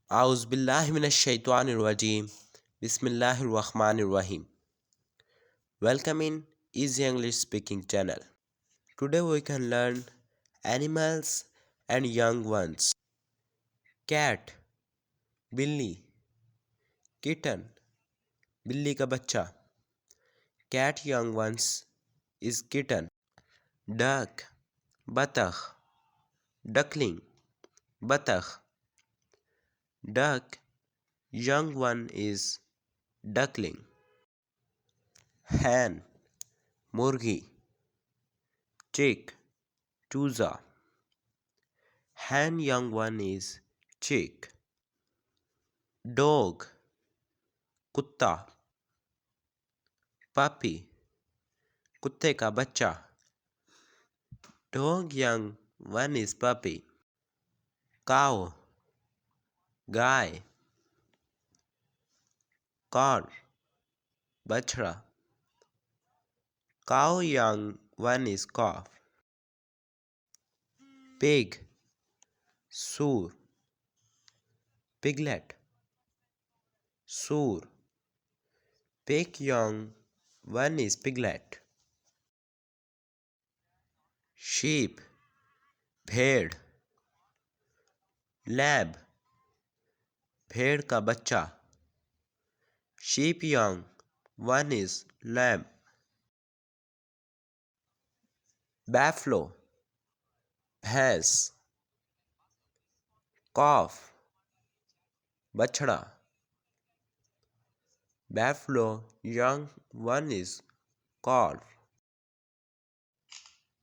A'udhu billahi minash shaitanir rajim. Bismillahir rahmanir rahim. Welcome in Easy English Speaking channel. Today we can learn animals and young ones. Cat, बिल्ली, kitten, बिल्ली का बच्चा. Cat young ones is kitten. Duck, बतख, duckling, बतख. Duck young one is duckling. Hen, मुर्गी, chick, chooza. Hen young one is chick. Dog, कुत्ता. Puppy, कुत्ते का बच्चा. Dog young one is puppy. Cow, guy. Cow, बछड़ा. Cow young one is calf. Pig, सूर. Piglet, सूर. Pig young one is piglet. Sheep, भेड़. Lamb, भेड़ का बच्चा. Sheep young one is lamb. Buffalo, भैंस. Calf, बछड़ा. Buffalo young one is calf.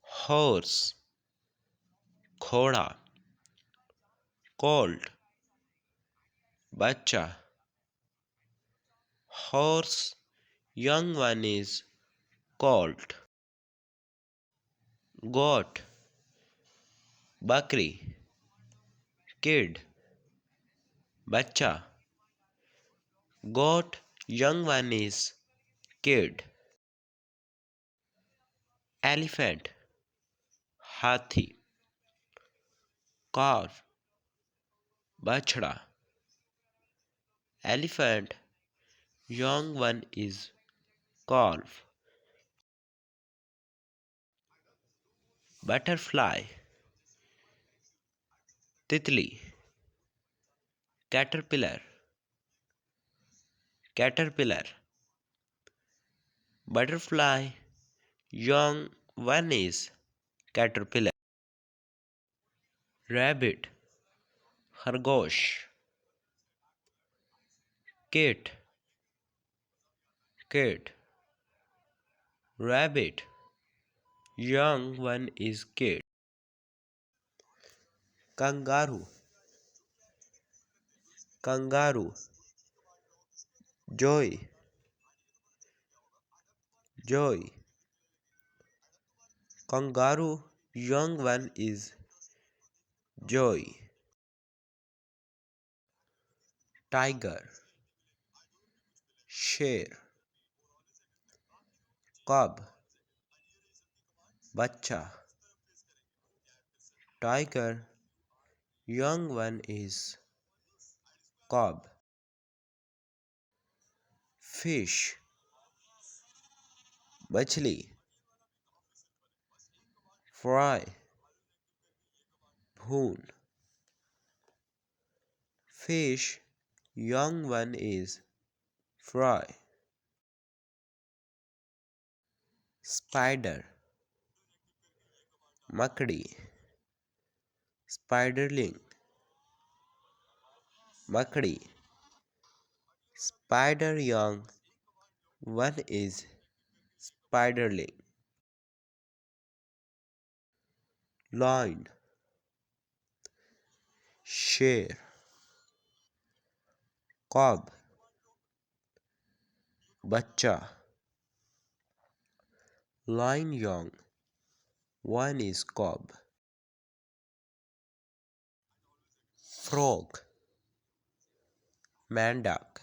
Horse, घोड़ा. Colt, बच्चा. Horse young one is colt. Goat, बकरी. Kid, बच्चा. Goat young one is kid. Elephant, हाथी. Calf, बछड़ा. Elephant young one is calf. Butterfly, तितली. Caterpillar, caterpillar. Butterfly young one is caterpillar. Rabbit, खरगोश. Kit, kit. Rabbit young one is kit. Kangaroo, kangaroo. Joy, joy. Kangaroo young one is joy. Tiger, शेर. Cub, बच्चा. Tiger young one is cub. Fish, मछली. Fry, भून. Fish young one is fry. Spider, मकड़ी. Spiderling, मकड़ी. Spider young one is spiderling. Lion, शेर. Cub, बच्चा. Lion young one is cub. Frog, manduck.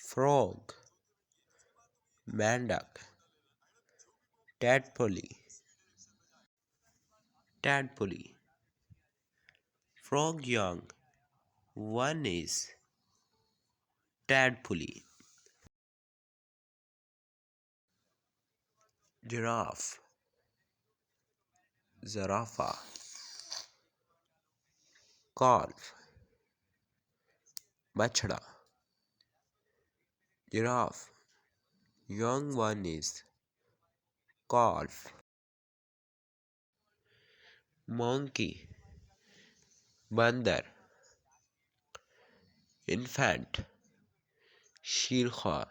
Frog, manduck. Tadpole, tadpole. Frog young One is tadpole, giraffe, zarafa, calf, bachda, giraffe. Young one is calf, monkey, bandar, infant, shearkhar,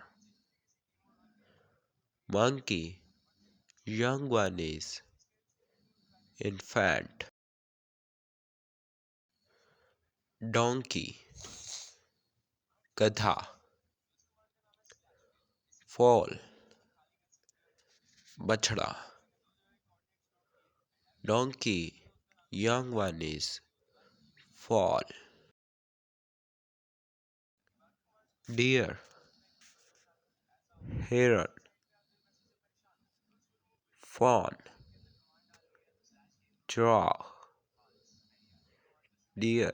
monkey. Young one is infant, donkey, gadha, foal, bachda, donkey. Young one is foal, deer, heron, fawn, giraffe, deer.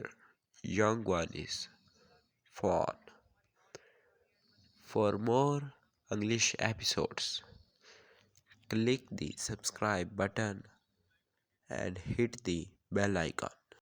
Young one is fawn. For more English episodes, click the subscribe button and hit the bell icon.